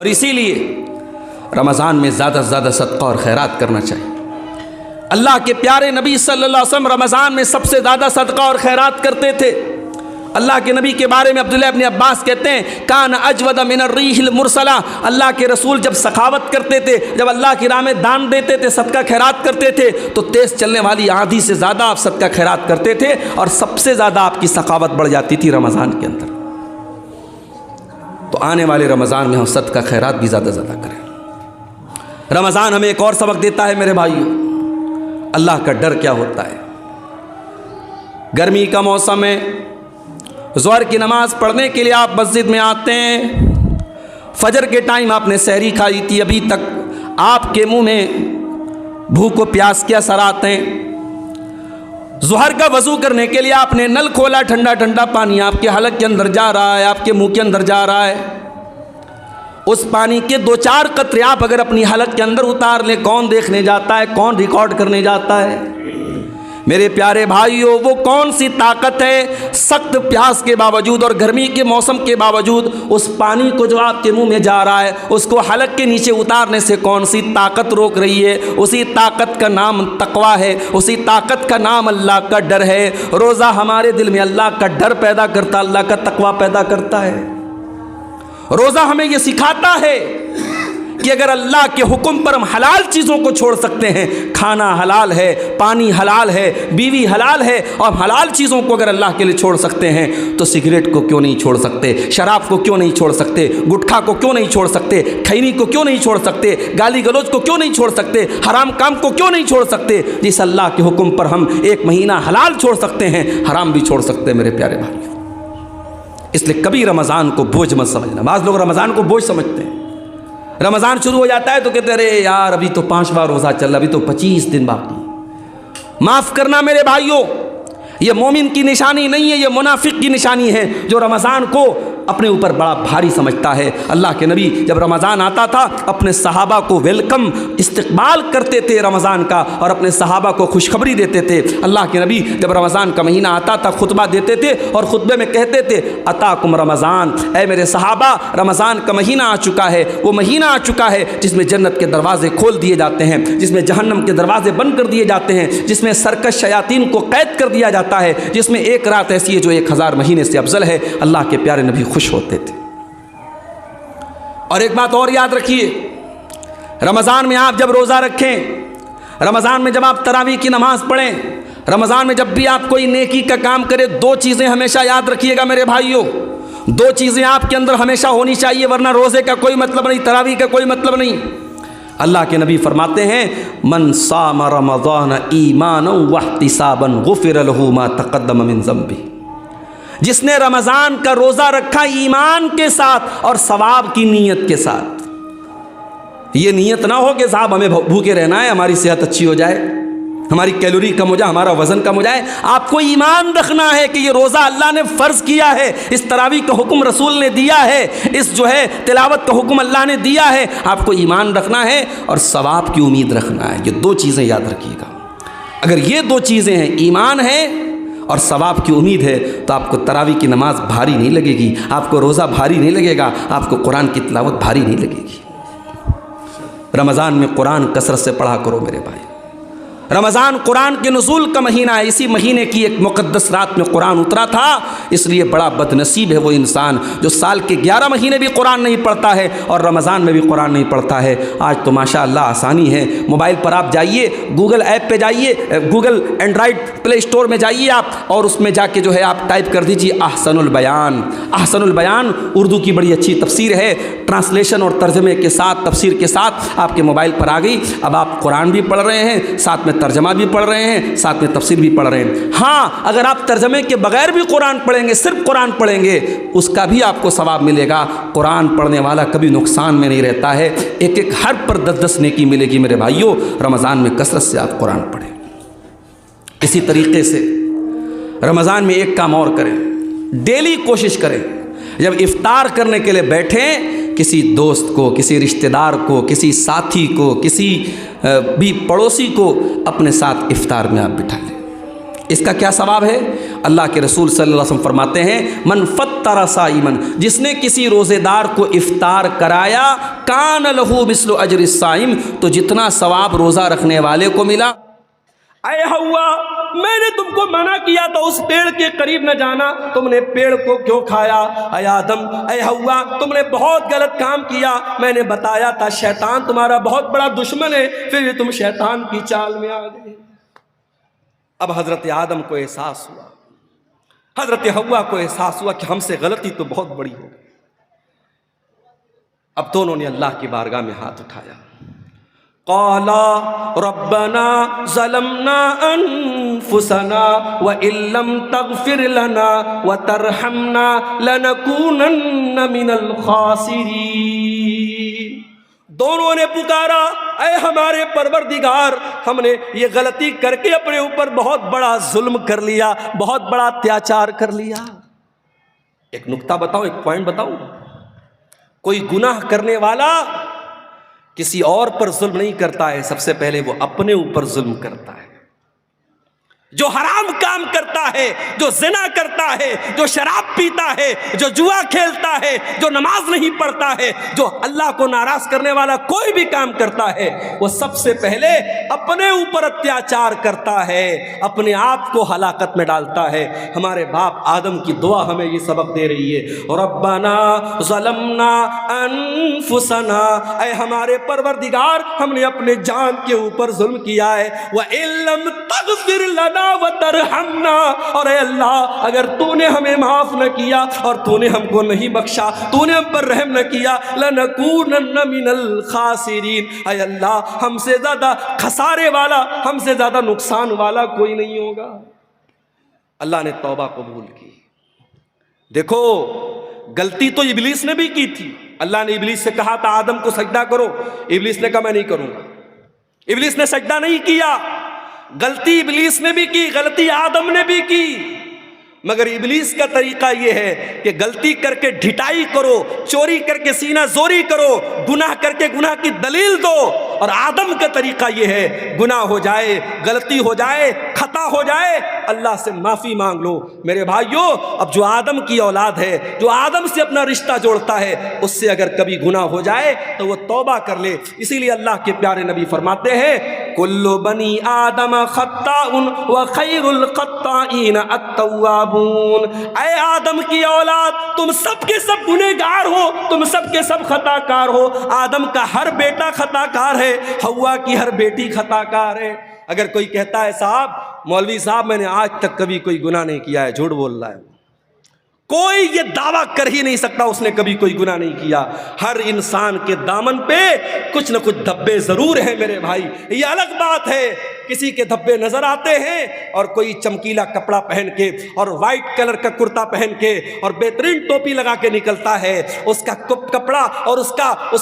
اور اسی لیے رمضان میں زیادہ سے زیادہ صدقہ اور خیرات کرنا چاہیے۔ اللہ کے پیارے نبی صلی اللہ علیہ وسلم رمضان میں سب سے زیادہ صدقہ اور خیرات کرتے تھے۔ اللہ کے نبی کے بارے میں عبداللہ ابن عباس کہتے ہیں کان اجود من الریح المرسلہ، اللہ کے رسول جب سخاوت کرتے تھے، جب اللہ کی راہ میں دان دیتے تھے، صدقہ خیرات کرتے تھے، تو تیز چلنے والی آندھی سے زیادہ آپ صدقہ خیرات کرتے تھے، اور سب سے زیادہ آپ کی سخاوت بڑھ جاتی تھی رمضان کے اندر۔ تو آنے والے رمضان میں ہم صدقہ خیرات بھی زیادہ زیادہ کریں۔ رمضان ہمیں ایک اور سبق دیتا ہے میرے بھائیو، اللہ کا ڈر کیا ہوتا ہے۔ گرمی کا موسم ہے، ظہر کی نماز پڑھنے کے لیے آپ مسجد میں آتے ہیں، فجر کے ٹائم آپ نے سحری کھائی تھی، ابھی تک آپ کے منہ میں بھوک و پیاس کے اثرات ہیں۔ ظہر کا وضو کرنے کے لیے آپ نے نل کھولا، ٹھنڈا ٹھنڈا پانی آپ کے حلق کے اندر جا رہا ہے، آپ کے منہ کے اندر جا رہا ہے۔ اس پانی کے 2-4 قطرے آپ اگر اپنی حلق کے اندر اتار لیں، کون دیکھنے جاتا ہے، کون ریکارڈ کرنے جاتا ہے؟ میرے پیارے بھائیوں، وہ کون سی طاقت ہے سخت پیاس کے باوجود اور گرمی کے موسم کے باوجود اس پانی کو جو آپ کے منہ میں جا رہا ہے، اس کو حلق کے نیچے اتارنے سے کون سی طاقت روک رہی ہے؟ اسی طاقت کا نام تقویٰ ہے، اسی طاقت کا نام اللہ کا ڈر ہے۔ روزہ ہمارے دل میں اللہ کا ڈر پیدا کرتا، اللہ کا تقویٰ پیدا کرتا ہے۔ روزہ ہمیں یہ سکھاتا ہے کہ اگر اللہ کے حکم پر ہم حلال چیزوں کو چھوڑ سکتے ہیں، کھانا حلال ہے، پانی حلال ہے، بیوی حلال ہے، اور حلال چیزوں کو اگر اللہ کے لیے چھوڑ سکتے ہیں تو سگریٹ کو کیوں نہیں چھوڑ سکتے؟ شراب کو کیوں نہیں چھوڑ سکتے؟ گٹکھا کو کیوں نہیں چھوڑ سکتے؟ کھینی کو کیوں نہیں چھوڑ سکتے؟ گالی گلوچ کو کیوں نہیں چھوڑ سکتے؟ حرام کام کو کیوں نہیں چھوڑ سکتے؟ جس اللہ کے حکم پر ہم 1 مہینہ حلال چھوڑ سکتے ہیں، حرام بھی چھوڑ سکتے ہیں میرے پیارے بھائی۔ اس لیے کبھی رمضان کو بوجھ مت سمجھنا۔ بعض لوگ رمضان کو بوجھ سمجھتے ہیں، رمضان شروع ہو جاتا ہے تو کہتے ہیں ارے یار ابھی تو 5واں روزہ چل رہا، ابھی تو 25 دن باقی۔ معاف کرنا میرے بھائیوں، یہ مومن کی نشانی نہیں ہے، یہ منافق کی نشانی ہے جو رمضان کو اپنے اوپر بڑا بھاری سمجھتا ہے۔ اللہ کے نبی جب رمضان آتا تھا اپنے صحابہ کو ویلکم استقبال کرتے تھے رمضان کا، اور اپنے صحابہ کو خوشخبری دیتے تھے۔ اللہ کے نبی جب رمضان کا مہینہ آتا تھا خطبہ دیتے تھے، اور خطبے میں کہتے تھے اتاکم رمضان، اے میرے صحابہ رمضان کا مہینہ آ چکا ہے، وہ مہینہ آ چکا ہے جس میں جنت کے دروازے کھول دیے جاتے ہیں، جس میں جہنم کے دروازے بند کر دیے جاتے ہیں، جس میں سرکش شیاطین کو قید کر دیا جاتا ہے، جس میں ایک رات ایسی ہے جو 1000 مہینے سے افضل ہے۔ اللہ کے پیارے نبی خوش ہوتے تھے۔ اور ایک بات اور یاد رکھیے، رمضان میں آپ جب روزہ رکھیں، رمضان میں جب آپ تراویح کی نماز پڑھیں، رمضان میں جب بھی آپ کوئی نیکی کا کام کریں، 2 چیزیں ہمیشہ یاد رکھیے گا میرے بھائیوں، 2 چیزیں آپ کے اندر ہمیشہ ہونی چاہیے، ورنہ روزے کا کوئی مطلب نہیں، تراویح کا کوئی مطلب نہیں۔ اللہ کے نبی فرماتے ہیں من صام رمضان ایمانا واحتسابا غفر له ما تقدم من ذنبه، جس نے رمضان کا روزہ رکھا ایمان کے ساتھ اور ثواب کی نیت کے ساتھ۔ یہ نیت نہ ہو کہ صاحب ہمیں بھوکے رہنا ہے، ہماری صحت اچھی ہو جائے، ہماری کیلوری کم ہو جائے، ہمارا وزن کم ہو جائے۔ آپ کو ایمان رکھنا ہے کہ یہ روزہ اللہ نے فرض کیا ہے، اس تراویح کا حکم رسول نے دیا ہے، اس جو ہے تلاوت کا حکم اللہ نے دیا ہے۔ آپ کو ایمان رکھنا ہے اور ثواب کی امید رکھنا ہے۔ یہ 2 چیزیں یاد رکھیے گا۔ اگر یہ 2 چیزیں ہیں، ایمان ہے اور ثواب کی امید ہے، تو آپ کو تراویح کی نماز بھاری نہیں لگے گی، آپ کو روزہ بھاری نہیں لگے گا، آپ کو قرآن کی تلاوت بھاری نہیں لگے گی۔ رمضان میں قرآن کثرت سے پڑھا کرو میرے بھائی۔ رمضان قرآن کے نزول کا مہینہ ہے، اسی مہینے کی ایک مقدس رات میں قرآن اترا تھا، اس لیے بڑا بد نصیب ہے وہ انسان جو سال کے 11 مہینے بھی قرآن نہیں پڑھتا ہے اور رمضان میں بھی قرآن نہیں پڑھتا ہے۔ آج تو ماشاء اللہ آسانی ہے، موبائل پر آپ جائیے، گوگل ایپ پہ جائیے، گوگل اینڈرائڈ پلے اسٹور میں جائیے آپ، اور اس میں جا کے جو ہے آپ ٹائپ کر دیجیے احسن البیان۔ احسن البیان اردو کی بڑی اچھی تفسیر ہے، ٹرانسلیشن اور ترجمے کے ساتھ، تفسیر کے ساتھ آپ کے موبائل پر آ گئی۔ اب آپ قرآن بھی پڑھ رہے ہیں، ساتھ میں ترجمہ بھی پڑھ رہے ہیں، ساتھ میں تفسیر بھی پڑھ رہے ہیں۔ ہاں اگر آپ ترجمے کے بغیر بھی قرآن پڑھیں گے، صرف قرآن پڑھیں گے، اس کا بھی آپ کو ثواب ملے گا۔ قرآن پڑھنے والا کبھی نقصان میں نہیں رہتا ہے، ایک ایک حرف پر 10 نیکی ملے گی میرے بھائیوں۔ رمضان میں کثرت سے آپ قرآن پڑھیں۔ اسی طریقے سے رمضان میں ایک کام اور کریں، ڈیلی کوشش کریں جب افطار کرنے کے لیے بیٹھیں، کسی دوست کو، کسی رشتہ دار کو، کسی ساتھی کو، کسی بھی پڑوسی کو اپنے ساتھ افطار میں آپ بٹھا لیں۔ اس کا کیا ثواب ہے؟ اللہ کے رسول صلی اللہ علیہ وسلم فرماتے ہیں من فطر افطر صائما، جس نے کسی روزے دار کو افطار کرایا، کان لہ مثل اجر الصائم، تو جتنا ثواب روزہ رکھنے والے کو ملا۔ اے ہوا، میں نے تم کو منع کیا تھا اس پیڑ کے قریب نہ جانا، تم نے پیڑ کو کیوں کھایا؟ اے آدم، اے ہوا، تم نے بہت غلط کام کیا، میں نے بتایا تھا شیطان تمہارا بہت بڑا دشمن ہے، پھر بھی تم شیطان کی چال میں آ گئے۔ اب حضرت آدم کو احساس ہوا، حضرت ہوا کو احساس ہوا کہ ہم سے غلطی تو بہت بڑی ہو گئی۔ اب دونوں نے اللہ کی بارگاہ میں ہاتھ اٹھایا، قالا ربنا ظلمنا انفسنا وان لم تغفر لنا وترحمنا لنکونن من الخاسرین۔ دونوں نے پکارا، اے ہمارے پروردگار، ہم نے یہ غلطی کر کے اپنے اوپر بہت بڑا ظلم کر لیا، بہت بڑا اتیاچار کر لیا۔ ایک نکتہ بتاؤں، ایک پوائنٹ بتاؤں، کوئی گناہ کرنے والا کسی اور پر ظلم نہیں کرتا ہے، سب سے پہلے وہ اپنے اوپر ظلم کرتا ہے۔ جو حرام کام کرتا ہے، جو زنا کرتا ہے، جو شراب پیتا ہے، جو جوا کھیلتا ہے، جو نماز نہیں پڑھتا ہے، جو اللہ کو ناراض کرنے والا کوئی بھی کام کرتا ہے، وہ سب سے پہلے اپنے اوپر اتیاچار کرتا ہے، اپنے آپ کو ہلاکت میں ڈالتا ہے۔ ہمارے باپ آدم کی دعا ہمیں یہ سبق دے رہی ہے، ربنا ظلمنا انفسنا، اے ہمارے پروردگار، ہم نے اپنے جان کے اوپر ظلم کیا ہے، وَإِن لَّمْ تَغْفِرْ لَنَا وَتَرْحَمْنَا، اور اے اللہ اگر تو نے ہمیں معاف نہ کیا اور تو نے ہم کو نہیں بخشا، تو نے ہم پر رحم نہ کیا، لَنَكُونَنَّ مِنَ الْخَاسِرِينَ، اے اللہ ہم سے زیادہ خسارے والا، ہم سے زیادہ نقصان والا کوئی نہیں ہوگا۔ اللہ نے توبہ قبول کی۔ دیکھو، غلطی تو ابلیس نے بھی کی تھی۔ اللہ نے ابلیس سے کہا تھا آدم کو سجدہ کرو، ابلیس نے کہا میں نہیں کروں گا، ابلیس نے سجدہ نہیں کیا۔ غلطی ابلیس نے بھی کی، غلطی آدم نے بھی کی، مگر ابلیس کا طریقہ یہ ہے کہ غلطی کر کے ڈھٹائی کرو، چوری کر کے سینہ زوری کرو، گناہ کر کے گناہ کی دلیل دو، اور آدم کا طریقہ یہ ہے گناہ ہو جائے، غلطی ہو جائے، خطا ہو جائے، اللہ سے معافی مانگ لو۔ میرے بھائیو، اب جو آدم کی اولاد ہے، جو آدم سے اپنا رشتہ جوڑتا ہے، اس سے اگر کبھی گناہ ہو جائے تو وہ توبہ کر لے۔ اسی لیے اللہ کے پیارے نبی فرماتے ہیں، کل بنی آدم خطاء وخیر الخطائین التوابون، اے آدم کی اولاد، تم سب کے سب گنہگار ہو، تم سب کے سب خطا کار ہو۔ آدم کا ہر بیٹا خطا کار ہے، ہوا کی ہر بیٹی خطا کار ہے۔ اگر کوئی کہتا ہے صاحب، مولوی صاحب میں نے آج تک کبھی کوئی گناہ نہیں کیا ہے، جھوٹ بول رہا ہے، کوئی یہ دعویٰ کر ہی نہیں سکتا اس نے کبھی کوئی گناہ نہیں کیا۔ ہر انسان کے دامن پہ کچھ نہ کچھ دھبے ضرور ہیں میرے بھائی، یہ الگ بات ہے۔ کسی کے دھبے نظر آتے ہیں اور کوئی چمکیلا کپڑا پہن کے اور وائٹ کلر کا کرتا پہن کے اور بہترین ٹوپی لگا کے نکلتا ہے، اس کا کپڑا اور اس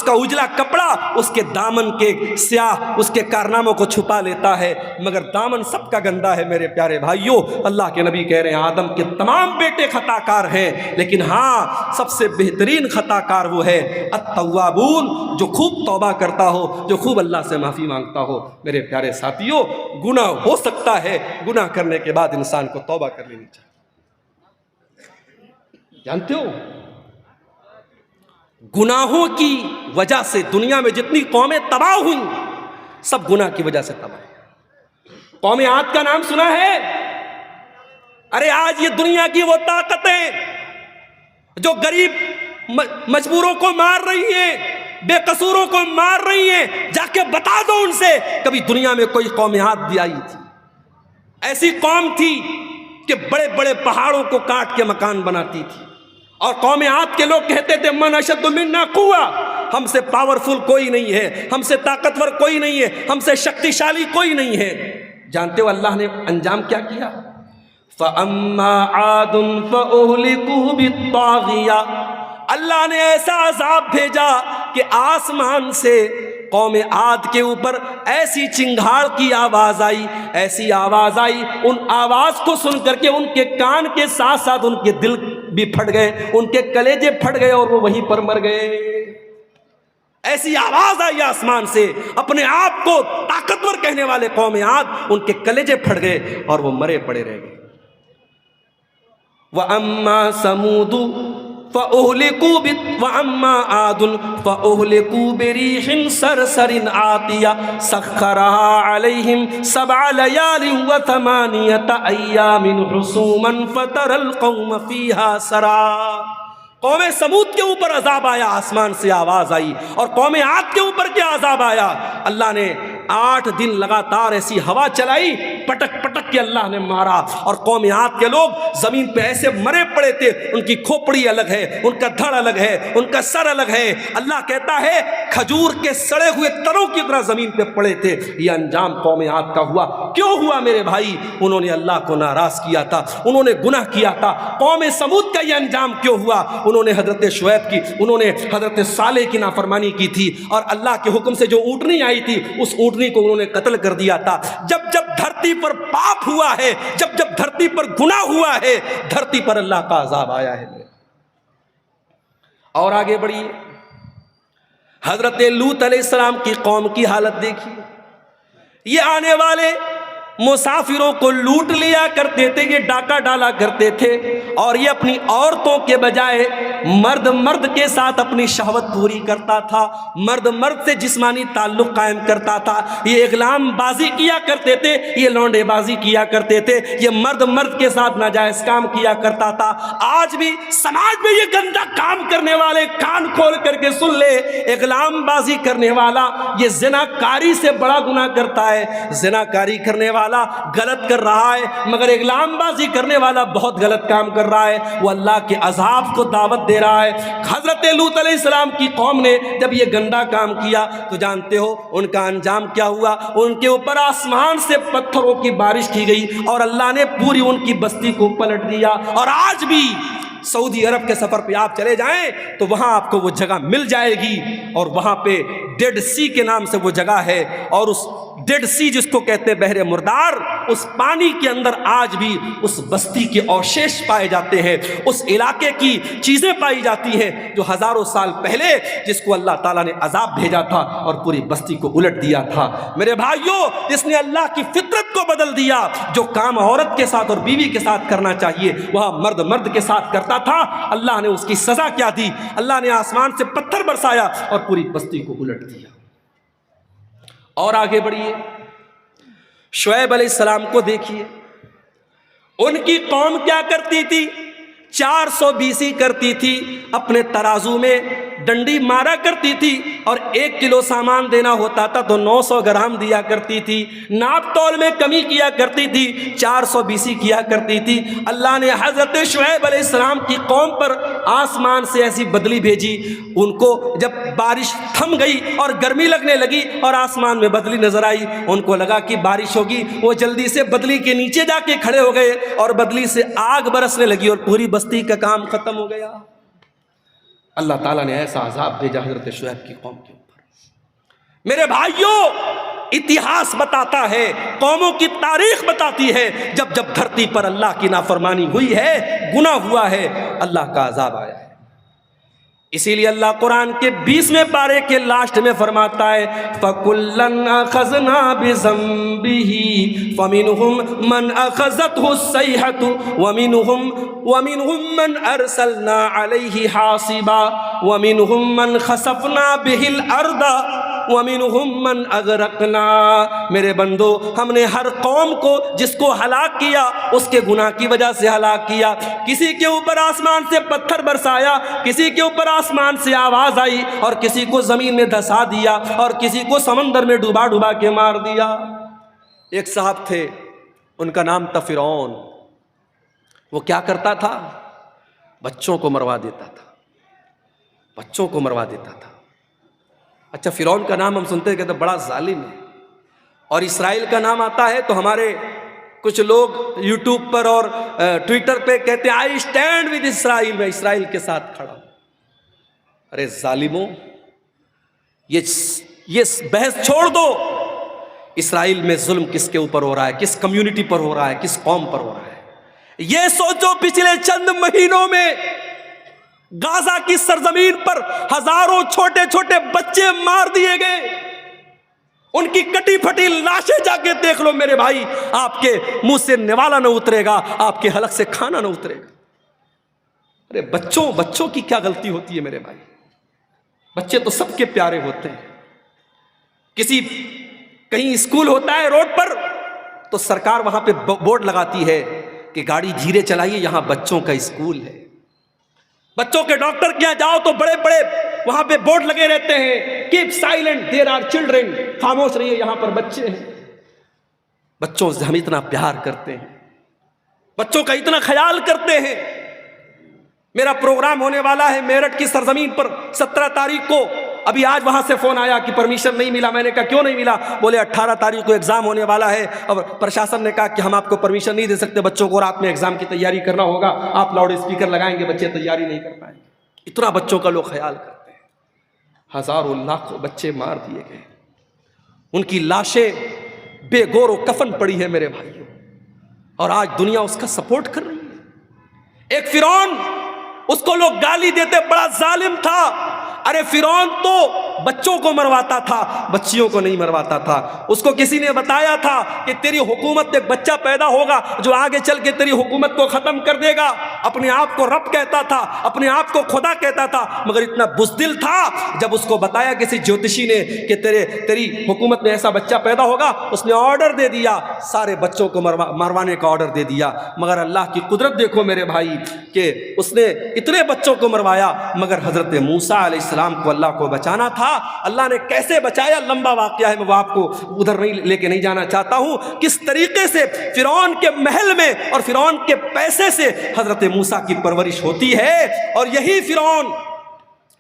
کا اجلا کپڑا اس کے دامن کے سیاہ اس کے کارناموں کو چھپا لیتا ہے، مگر دامن سب کا گندا ہے میرے پیارے بھائیوں۔ اللہ کے نبی کہہ رہے ہیں آدم کے تمام بیٹے خطا کار ہیں، لیکن ہاں سب سے بہترین خطا کار وہ ہے التوابون، جو خوب توبہ کرتا ہو، جو خوب اللہ سے معافی مانگتا ہو۔ میرے پیارے ساتھیوں، گناہ ہو سکتا ہے، گناہ کرنے کے بعد انسان کو توبہ کر لینی چاہیے۔ جانتے ہو، گناہوں کی وجہ سے دنیا میں جتنی قومیں تباہ ہوئیں، سب گناہ کی وجہ سے تباہ ہوئیں۔ قوم عاد کا نام سنا ہے؟ ارے آج یہ دنیا کی وہ طاقتیں جو غریب مجبوروں کو مار رہی ہیں، بے قصوروں کو مار رہی ہیں، جا کے بتا دو ان سے کبھی دنیا میں کوئی قوم عاد بھی آئی تھی؟ ایسی قوم تھی کہ بڑے بڑے پہاڑوں کو کاٹ کے مکان بناتی تھی، اور قوم عاد کے لوگ کہتے تھے من اشد منا قوہ، ہم سے پاورفل کوئی نہیں ہے، ہم سے طاقتور کوئی نہیں ہے، ہم سے شکتیشالی کوئی نہیں ہے۔ جانتے ہو اللہ نے انجام کیا کیا؟ فَأَمَّا عَادٌ فَأُهْلِكُوا بِالطَّاغِيَةِ، اللہ نے ایسا عذاب بھیجا کہ آسمان سے قوم عاد کے اوپر ایسی چنگھاڑ کی آواز آئی، ایسی آواز آئی، ان آواز کو سن کر کے ان کے کان کے ساتھ ساتھ ان کے دل بھی پھٹ گئے، ان کے کلیجے پھٹ گئے اور وہ وہیں پر مر گئے۔ ایسی آواز آئی آسمان سے، اپنے آپ کو طاقتور کہنے والے قوم عاد، ان کے کلیجے پھٹ گئے اور وہ مرے پڑے رہ گئے۔ وَأَمَّا ثَمُودُ فأهلكوا وأما عاد فأهلكوا بريح صرصر عاتية سخرها عليهم 7 ليال و8 أيام حسوما فترى القوم فيها سرعا. قوم سمود کے اوپر عذاب آیا، آسمان سے آواز آئی، اور قوم عاد کے اوپر کیا عذاب آیا؟ اللہ نے 8 دن لگاتار ایسی ہوا چلائی، پٹک پٹک کے اللہ نے مارا، اور قوم عاد کے لوگ زمین پہ ایسے مرے پڑے تھے، ان کی کھوپڑی الگ ہے، ان کا دھڑ الگ ہے، ان کا سر الگ ہے. اللہ کہتا ہے کھجور کے سڑے ہوئے تنوں کی طرح زمین پہ پڑے تھے. یہ انجام قوم عاد کا ہوا. کیوں ہوا میرے بھائی؟ انہوں نے اللہ کو ناراض کیا تھا، انہوں نے گناہ کیا تھا. قوم سمود کا یہ انجام کیوں ہوا؟ انہوں نے حضرت شعیب کی، انہوں نے حضرت صالح کی نافرمانی کی تھی، اور اللہ کے حکم سے جو اونٹنی آئی تھی اس اونٹنی کو انہوں نے قتل کر دیا تھا. جب جب دھرتی پر پاپ ہوا ہے، جب جب دھرتی پر گناہ ہوا ہے، دھرتی پر اللہ کا عذاب آیا ہے. اور آگے بڑھیے، حضرت لوط علیہ السلام کی قوم کی حالت دیکھیے. یہ آنے والے مسافروں کو لوٹ لیا کرتے تھے، یہ ڈاکہ ڈالا کرتے تھے، اور یہ اپنی عورتوں کے بجائے مرد مرد کے ساتھ اپنی شہوت پوری کرتا تھا، مرد مرد سے جسمانی تعلق قائم کرتا تھا. یہ اغلام بازی کیا کرتے تھے، یہ لونڈے بازی کیا کرتے تھے، یہ مرد مرد کے ساتھ ناجائز کام کیا کرتا تھا. آج بھی سماج میں یہ گندا کام کرنے والے کان کھول کر کے سن لے، اغلام بازی کرنے والا یہ زنا کاری سے بڑا گناہ کرتا ہے. زنا کاری کرنے والا غلط کر رہا ہے، مگر اغلام بازی کرنے والا بہت غلط کام کر رہا ہے، وہ اللہ کے عذاب کو دعوت دے رہا ہے. حضرت لوط علیہ السلام کی قوم نے جب یہ گندا کام کیا تو جانتے ہو ان کا انجام کیا ہوا؟ ان کے اوپر آسمان سے پتھروں کی بارش کی گئی، اور اللہ نے پوری ان کی بستی کو پلٹ دیا. اور آج بھی سعودی عرب کے سفر پہ آپ چلے جائیں تو وہاں آپ کو وہ جگہ مل جائے گی، اور وہاں پہ ڈیڈ سی کے نام سے وہ جگہ ہے، اور اس ڈیڈ سی جس کو کہتے ہیں بحر مردار، اس پانی کے اندر آج بھی اس بستی کے اوشیش پائے جاتے ہیں، اس علاقے کی چیزیں پائی جاتی ہیں جو ہزاروں سال پہلے جس کو اللہ تعالیٰ نے عذاب بھیجا تھا اور پوری بستی کو الٹ دیا تھا. میرے بھائیوں، جس نے اللہ کی فطرت کو بدل دیا، جو کام عورت کے ساتھ اور بیوی کے ساتھ کرنا چاہیے وہاں مرد مرد کے ساتھ کرتا تھا، اللہ نے اس کی سزا کیا دی؟ اللہ نے آسمان سے پتھر برسایا اور پوری بستی کو الٹ دیا. اور آگے بڑھیے، شعیب علیہ السلام کو دیکھیے، ان کی قوم کیا کرتی تھی؟ 420 کرتی تھی، اپنے ترازو میں ڈنڈی مارا کرتی تھی، اور 1 کلو سامان دینا ہوتا تھا تو 900 گرام دیا کرتی تھی، ناپ تول میں کمی کیا کرتی تھی، 420 کیا کرتی تھی. اللہ نے حضرت شعیب علیہ السلام کی قوم پر آسمان سے ایسی بدلی بھیجی، ان کو جب بارش تھم گئی اور گرمی لگنے لگی اور آسمان میں بدلی نظر آئی، ان کو لگا کہ بارش ہوگی، وہ جلدی سے بدلی کے نیچے جا کے کھڑے ہو گئے، اور بدلی سے آگ برسنے لگی اور پوری بستی کا کام ختم ہو گیا. اللہ تعالیٰ نے ایسا عذاب بھیجا حضرت شعیب کی قوم کے اوپر. میرے بھائیوں، اتہاس بتاتا ہے، قوموں کی تاریخ بتاتی ہے، جب جب دھرتی پر اللہ کی نافرمانی ہوئی ہے، گناہ ہوا ہے، اللہ کا عذاب آیا ہے. اسی لیے اللہ قرآن کے 20ویں پارے کے لاسٹ میں فرماتا ہے فَكُلًّا أَخَذْنَا بِذَنبِهِ فَمِنْهُمْ مَنْ أَخَذَتْهُ الصَّيْحَةُ وَمِنْهُمْ مَنْ أَرْسَلْنَا عَلَيْهِ حَاصِبًا وَمِنْهُمْ مَنْ خَسَفْنَا بِهِ الْأَرْضَ وَمِنْهُمْ مَنْ أَغْرَقْنَا. میرے بندو، ہم نے ہر قوم کو جس کو ہلاک کیا اس کے گناہ کی وجہ سے ہلاک کیا. کسی کے اوپر آسمان سے پتھر برسایا، کسی کے اوپر آسمان سے آواز آئی، اور کسی کو زمین میں دھسا دیا، اور کسی کو سمندر میں ڈوبا ڈوبا کے مار دیا. ایک صاحب تھے، ان کا نام تھا فرعون. وہ کیا کرتا تھا؟ بچوں کو مروا دیتا تھا، بچوں کو مروا دیتا تھا. اچھا، فرعون کا نام ہم سنتے ہیں کہ بڑا ظالم ہے، اور اسرائیل کا نام آتا ہے تو ہمارے کچھ لوگ یوٹیوب پر اور ٹویٹر پہ کہتے ہیں آئی اسٹینڈ ود اسرائیل، میں اسرائیل کے ساتھ کھڑا ہوں. ارے ظالموں، یہ بحث چھوڑ دو. اسرائیل میں ظلم کس کے اوپر ہو رہا ہے؟ کس کمیونٹی پر ہو رہا ہے؟ کس قوم پر ہو رہا ہے؟ یہ سوچو، پچھلے چند مہینوں میں غازہ کی سرزمین پر ہزاروں چھوٹے چھوٹے بچے مار دیے گئے. ان کی کٹی پھٹی لاشیں جا کے دیکھ لو میرے بھائی، آپ کے منہ سے نوالا نہ اترے گا، آپ کے حلق سے کھانا نہ اترے گا. ارے بچوں کی کیا غلطی ہوتی ہے میرے بھائی؟ بچے تو سب کے پیارے ہوتے ہیں. کہیں اسکول ہوتا ہے روڈ پر تو سرکار وہاں پہ بورڈ لگاتی ہے کہ گاڑی دھیرے چلائیے، یہاں بچوں کا اسکول ہے. بچوں کے ڈاکٹر کے یہاں جاؤ تو بڑے بڑے وہاں پہ بورڈ لگے رہتے ہیں، keep silent there are children, خاموش رہیے یہاں پر بچے ہیں. بچوں سے ہم اتنا پیار کرتے ہیں، بچوں کا اتنا خیال کرتے ہیں. میرا پروگرام ہونے والا ہے میرٹھ کی سرزمین پر 17 تاریخ کو. ابھی آج وہاں سے فون آیا کہ پرمیشن نہیں ملا. میں نے کہا کیوں نہیں ملا؟ بولے 18 تاریخ کو ایگزام ہونے والا ہے اور پرشاسن نے کہا کہ ہم آپ کو پرمیشن نہیں دے سکتے، بچوں کو رات میں ایگزام کی تیاری کرنا ہوگا، آپ لاؤڈ اسپیکر لگائیں گے، بچے تیاری نہیں کر پائیں گے. اتنا بچوں کا لوگ خیال کرتے ہیں. ہزاروں لاکھوں بچے مار دیے گئے، ان کی لاشیں بے گور و کفن پڑی ہے میرے بھائیوں، اور آج دنیا اس کا سپورٹ کر رہی ہے. ایک فرعون، اس کو لوگ گالی دیتے بڑا ظالم تھا. ارے فرعون تو بچوں کو مرواتا تھا، بچیوں کو نہیں مرواتا تھا. اس کو کسی نے بتایا تھا کہ تیری حکومت ایک بچہ پیدا ہوگا جو آگے چل کے تیری حکومت کو ختم کر دے گا. اپنے آپ کو رب کہتا تھا، اپنے آپ کو خدا کہتا تھا، مگر اتنا بزدل تھا. جب اس کو بتایا کسی جوتشی نے کہ تیری حکومت میں ایسا بچہ پیدا ہوگا، اس نے آرڈر دے دیا، سارے بچوں کو مروانے کا آرڈر دے دیا. مگر اللہ کی قدرت دیکھو میرے بھائی کہ اس نے اتنے بچوں کو مروایا، مگر حضرت موسیٰ علیہ السلام کو اللہ کو بچانا تھا. اللہ نے کیسے بچایا لمبا واقعہ ہے، میں وہ آپ کو ادھر نہیں لے کے نہیں جانا چاہتا ہوں. کس طریقے سے فرعون کے محل میں اور فرعون کے پیسے سے حضرت موسیٰ کی پرورش ہوتی ہے. اور یہی فرعون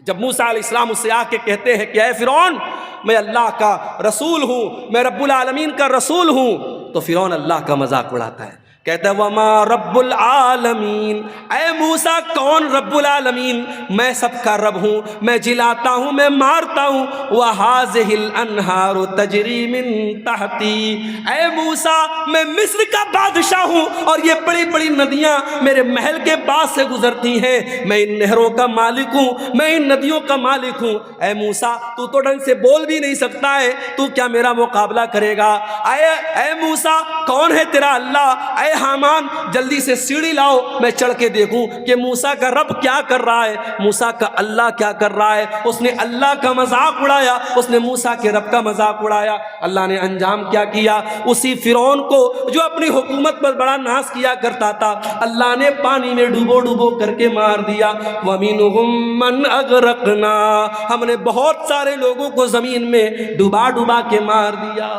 جب موسیٰ علیہ السلام اس سے آ کے کہتے ہیں کہ اے فرعون میں اللہ کا رسول ہوں، میں رب العالمین کا رسول ہوں، تو فرعون اللہ کا مذاق اڑاتا ہے، کہتا ہے وما رب العالمین، اے موسیٰ کون رب العالمین؟ میں سب کا رب ہوں، میں جلاتا ہوں، میں مارتا ہوں. وَهَٰذِهِ الْأَنْهَارُ تَجْرِي مِن تَحْتِي، اے موسیٰ میں مصر کا بادشاہ ہوں اور یہ بڑی بڑی ندیاں میرے محل کے پاس سے گزرتی ہیں. میں ان نہروں کا مالک ہوں، میں ان ندیوں کا مالک ہوں. اے موسیٰ تو ڈھنگ سے بول بھی نہیں سکتا ہے، تو کیا میرا مقابلہ کرے گا؟ اے موسیٰ کون ہے تیرا اللہ؟ اے حامان جلدی سے سیڑھی لاؤ، میں چڑھ کے دیکھوں کہ موسیٰ کا رب کیا کر رہا ہے، موسیٰ کا اللہ کیا کر رہا ہے. اس نے اللہ کا مذاق اڑایا، اس نے موسیٰ کے رب کا مذاق اڑایا. اللہ نے انجام کیا کیا؟ اسی فرعون کو جو اپنی حکومت پر بڑا ناز کیا کرتا تھا، اللہ نے پانی میں ڈوبو ڈوبو کر کے مار دیا. وَمِنْهُمْ مَنْ أَغْرَقْنَا، ہم نے بہت سارے لوگوں کو زمین میں ڈوبا ڈوبا کے مار دیا.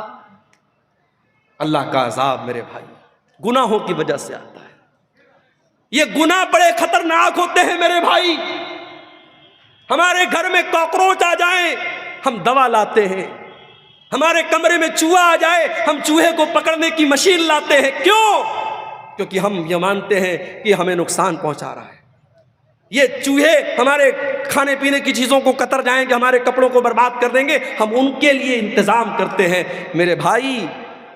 اللہ کا عذاب میرے بھائی گناہوں کی وجہ سے آتا ہے. یہ گناہ بڑے خطرناک ہوتے ہیں میرے بھائی. ہمارے گھر میں کاکروچ آ جائیں ہم دوا لاتے ہیں، ہمارے کمرے میں چوہا آ جائے ہم چوہے کو پکڑنے کی مشین لاتے ہیں. کیوں؟ کیونکہ ہم یہ مانتے ہیں کہ ہمیں نقصان پہنچا رہا ہے. یہ چوہے ہمارے کھانے پینے کی چیزوں کو کتر جائیں گے، ہمارے کپڑوں کو برباد کر دیں گے، ہم ان کے لیے انتظام کرتے ہیں. میرے بھائی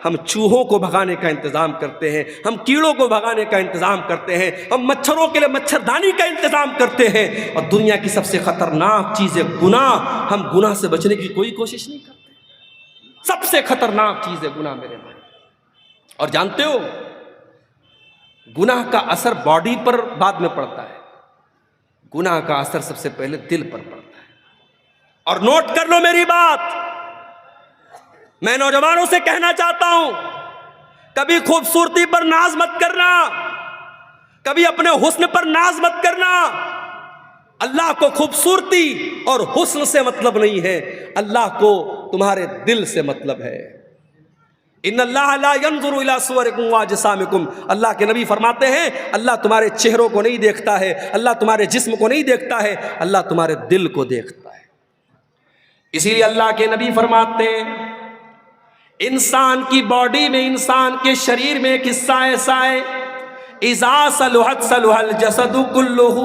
ہم چوہوں کو بھگانے کا انتظام کرتے ہیں، ہم کیڑوں کو بھگانے کا انتظام کرتے ہیں، ہم مچھروں کے لیے مچھردانی کا انتظام کرتے ہیں. اور دنیا کی سب سے خطرناک چیز ہے گناہ. ہم گناہ سے بچنے کی کوئی کوشش نہیں کرتے. سب سے خطرناک چیز ہے گناہ میرے بھائی. اور جانتے ہو گناہ کا اثر باڈی پر بعد میں پڑتا ہے، گناہ کا اثر سب سے پہلے دل پر پڑتا ہے. اور نوٹ کر لو میری بات، میں نوجوانوں سے کہنا چاہتا ہوں کبھی خوبصورتی پر ناز مت کرنا، کبھی اپنے حسن پر ناز مت کرنا. اللہ کو خوبصورتی اور حسن سے مطلب نہیں ہے، اللہ کو تمہارے دل سے مطلب ہے. ان اللہ لا ينظر الى صورکم واجسامکم، اللہ کے نبی فرماتے ہیں اللہ تمہارے چہروں کو نہیں دیکھتا ہے، اللہ تمہارے جسم کو نہیں دیکھتا ہے، اللہ تمہارے دل کو دیکھتا ہے. اسی لیے اللہ کے نبی فرماتے ہیں انسان کی باڈی میں، انسان کے شریر میں ایک حصہ ایسا ہے اذا صلحت صلح الجسد کلہ،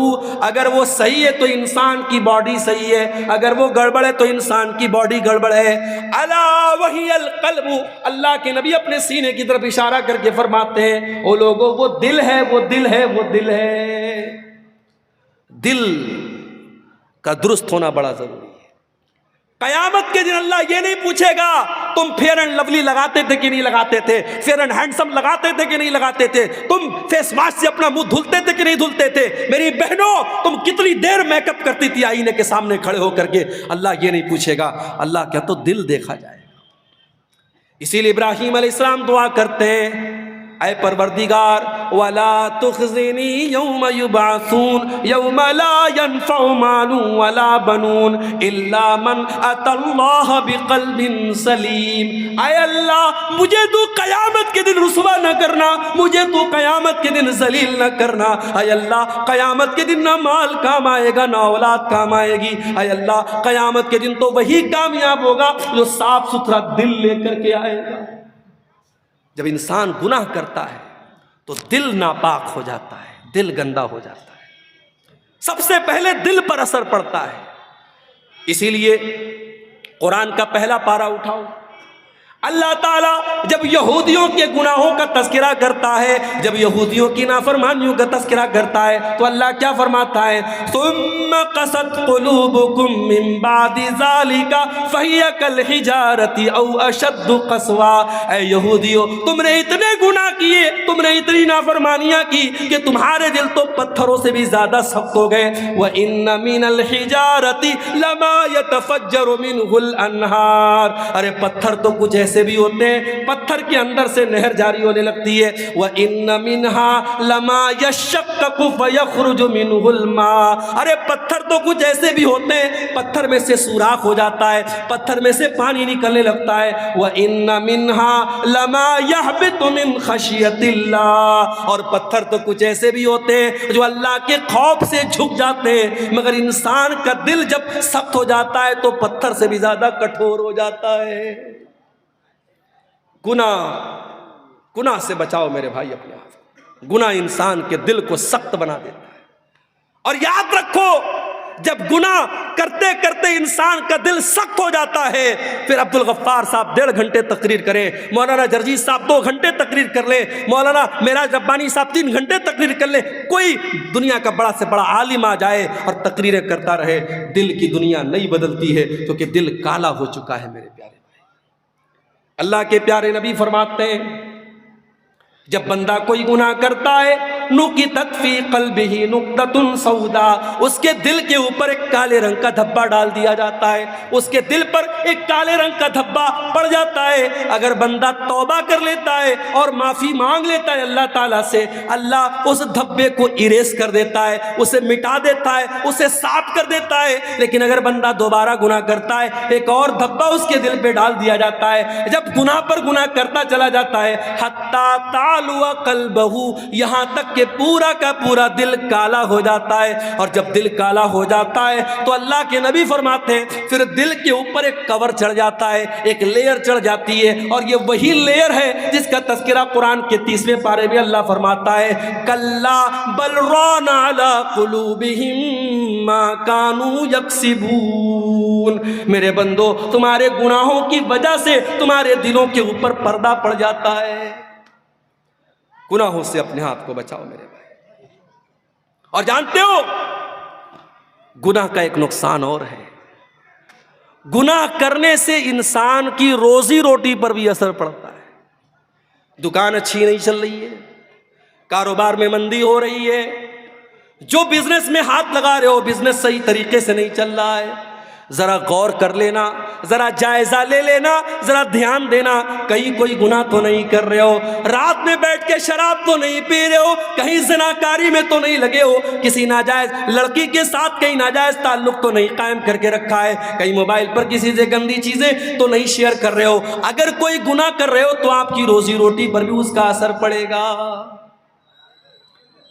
اگر وہ صحیح ہے تو انسان کی باڈی صحیح ہے، اگر وہ گڑبڑ ہے تو انسان کی باڈی گڑبڑ ہے. الا وہی القلب، اللہ کے نبی اپنے سینے کی طرف اشارہ کر کے فرماتے ہیں او لوگوں وہ دل ہے، وہ دل ہے، وہ دل ہے. دل کا درست ہونا بڑا ضروری ہے. قیامت کے دن اللہ یہ نہیں پوچھے گا تم فیئر اینڈ لولی لگاتے تھے کہ نہیں لگاتے تھے، فیئر اینڈ ہینڈسم لگاتے تھے کہ نہیں لگاتے تھے، تم فیس ماسک سے اپنا منہ دھلتے تھے کہ نہیں دھلتے تھے، میری بہنوں تم کتنی دیر میک اپ کرتی تھی آئینے کے سامنے کھڑے ہو کر کے، اللہ یہ نہیں پوچھے گا، اللہ کیا تو دل دیکھا جائے گا۔ اسی لیے ابراہیم علیہ السلام دعا کرتے ہیں، اے پروردگار ولا تخزنی یوم یبعثون یوم لا ينفع مال ولا بنون الا من اتى اللہ بقلب سلیم۔ اے اللہ مجھے تو قیامت کے دن رسوا نہ کرنا، مجھے تو قیامت کے دن ذلیل نہ کرنا، اے اللہ قیامت کے دن نہ مال کام آئے گا نہ اولاد کام آئے گی، اے اللہ قیامت کے دن تو وہی کامیاب ہوگا جو صاف ستھرا دل لے کر کے آئے گا۔ جب انسان گناہ کرتا ہے تو دل ناپاک ہو جاتا ہے، دل گندا ہو جاتا ہے، سب سے پہلے دل پر اثر پڑتا ہے۔ اسی لیے قرآن کا پہلا پارہ اٹھاؤ، اللہ تعالیٰ جب یہودیوں کے گناہوں کا تذکرہ کرتا ہے، جب یہودیوں کی نافرمانیوں کا تذکرہ کرتا ہے تو اللہ کیا فرماتا ہے؟ ثم قست قلوبکم من بعد ذالک فہی کالحجارۃ او اشد قسوا۔ اے یہودیوں تم نے اتنے گناہ کیے، تم نے اتنی نافرمانیاں کی کہ تمہارے دل تو پتھروں سے بھی زیادہ سخت ہو گئے۔ وَإِنَّ مِنَ الْحِجَارَةِ لَمَا يَتَفَجَّرُ مِنْهُ الْأَنْهَارُ۔ ارے پتھر تو کچھ ایسے بھی ہوتے ہیں پتھر کے اندر سے نہر جاری ہونے لگتی ہے۔ وَإِنَّ مِنْهَا لَمَا يَشَّقَّقُ فَيَخْرُجُ مِنْهُ الْمَاءُ۔ ارے پتھر تو کچھ ایسے بھی ہوتے ہیں پتھر میں سے سوراخ ہو جاتا ہے، پتھر میں سے پانی نکلنے لگتا ہے۔ وَإِنَّ مِنْهَا لَمَا يَهْبِطُ مِنْ خَشْيَةِ اللَّهِ۔ اور پتھر تو کچھ ایسے بھی ہوتے ہیں جو اللہ کے خوف سے جھک جاتے ہیں، مگر انسان کا دل جب سخت ہو جاتا ہے تو پتھر سے بھی زیادہ کٹھور ہو جاتا ہے۔ گناہ سے بچاؤ میرے بھائی اپنے آپ۔ گناہ انسان کے دل کو سخت بنا دیتا ہے، اور یاد رکھو جب گناہ کرتے کرتے انسان کا دل سخت ہو جاتا ہے، پھر عبد الغفار صاحب 1.5 گھنٹے تقریر کریں، مولانا جرجیت صاحب 2 گھنٹے تقریر کر لیں، مولانا معراج ربانی صاحب 3 گھنٹے تقریر کر لیں، کوئی دنیا کا بڑا سے بڑا عالم آ جائے اور تقریریں کرتا رہے، دل کی دنیا نہیں بدلتی ہے، کیونکہ دل کالا ہو چکا ہے میرے پیارے۔ اللہ کے پیارے نبی فرماتے ہیں جب بندہ کوئی گناہ کرتا ہے نُقِطَتْ فِي قَلْبِهِ نُقْطَةٌ سَوْدَاء، اس کے دل کے اوپر ایک کالے رنگ کا دھبا ڈال دیا جاتا ہے، اس کے دل پر ایک کالے رنگ کا دھبا پڑ جاتا ہے۔ اگر بندہ توبہ کر لیتا ہے اور معافی مانگ لیتا ہے اللہ تعالیٰ سے، اللہ اس دھبے کو اریز کر دیتا ہے، اسے مٹا دیتا ہے، اسے صاف کر دیتا ہے۔ لیکن اگر بندہ دوبارہ گناہ کرتا ہے ایک اور دھبا اس کے دل پہ ڈال دیا جاتا ہے، جب گناہ پر گناہ کرتا چلا جاتا ہے حتیٰ تعلو قلبہ، یہاں تک کہ پورا کا پورا دل کالا ہو جاتا ہے۔ اور جب دل کالا ہو جاتا ہے تو اللہ کے نبی فرماتے ہیں پھر دل کے اوپر ایک کور چڑھ جاتا ہے، ایک لیئر چڑھ جاتی ہے، اور یہ وہی لیئر ہے جس کا تذکرہ قرآن کے 30ویں پارے میں اللہ فرماتا ہے کلا بل ران علی قلوبہم ما کانوا یکسبون۔ میرے بندو تمہارے گناہوں کی وجہ سے تمہارے دلوں کے اوپر پردہ پڑ جاتا ہے۔ گناہوں سے اپنے آپ کو بچاؤ میرے بھائی۔ اور جانتے ہو گناہ کا ایک نقصان اور ہے، گناہ کرنے سے انسان کی روزی روٹی پر بھی اثر پڑتا ہے۔ دکان اچھی نہیں چل رہی ہے، کاروبار میں مندی ہو رہی ہے، جو بزنس میں ہاتھ لگا رہے ہو بزنس صحیح طریقے سے نہیں چل رہا ہے، ذرا غور کر لینا، ذرا جائزہ لے لینا، ذرا دھیان دینا، کہیں کوئی گناہ تو نہیں کر رہے ہو، رات میں بیٹھ کے شراب تو نہیں پی رہے ہو، کہیں زناکاری میں تو نہیں لگے ہو، کسی ناجائز لڑکی کے ساتھ کہیں ناجائز تعلق تو نہیں قائم کر کے رکھا ہے، کہیں موبائل پر کسی سے گندی چیزیں تو نہیں شیئر کر رہے ہو۔ اگر کوئی گناہ کر رہے ہو تو آپ کی روزی روٹی پر بھی اس کا اثر پڑے گا۔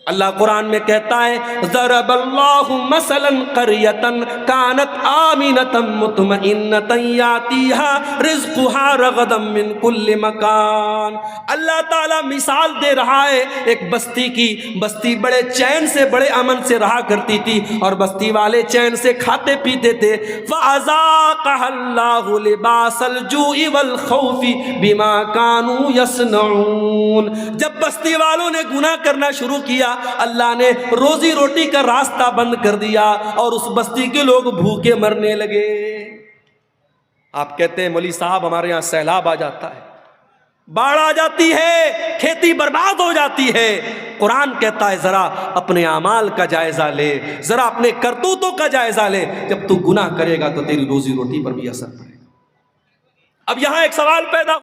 اللہ قرآن میں کہتا ہے ضرب اللہ مثلا قریۃ کانت آمنۃ مطمئنۃ یاتیہا رزقها رغدا من کل مکان۔ اللہ تعالیٰ مثال دے رہا ہے ایک بستی کی، بستی بڑے چین سے بڑے امن سے رہا کرتی تھی، اور بستی والے چین سے کھاتے پیتے تھے۔ فَأَذَاقَهَا اللَّهُ لِبَاسَ الْجُوعِ وَالْخَوْفِ بِمَا كَانُوا يَصْنَعُونَ۔ جب بستی والوں نے گناہ کرنا شروع کیا اللہ نے روزی روٹی کا راستہ بند کر دیا، اور اس بستی کے لوگ بھوکے مرنے لگے۔ آپ کہتے ہیں مولوی صاحب ہمارے یہاں سیلاب آ جاتا ہے، باڑھ آ جاتی ہے، کھیتی برباد ہو جاتی ہے۔ قرآن کہتا ہے ذرا اپنے اعمال کا جائزہ لے، ذرا اپنے کرتوتوں کا جائزہ لے، جب تو گناہ کرے گا تو تیری روزی روٹی پر بھی اثر پڑے گا۔ اب یہاں ایک سوال پیدا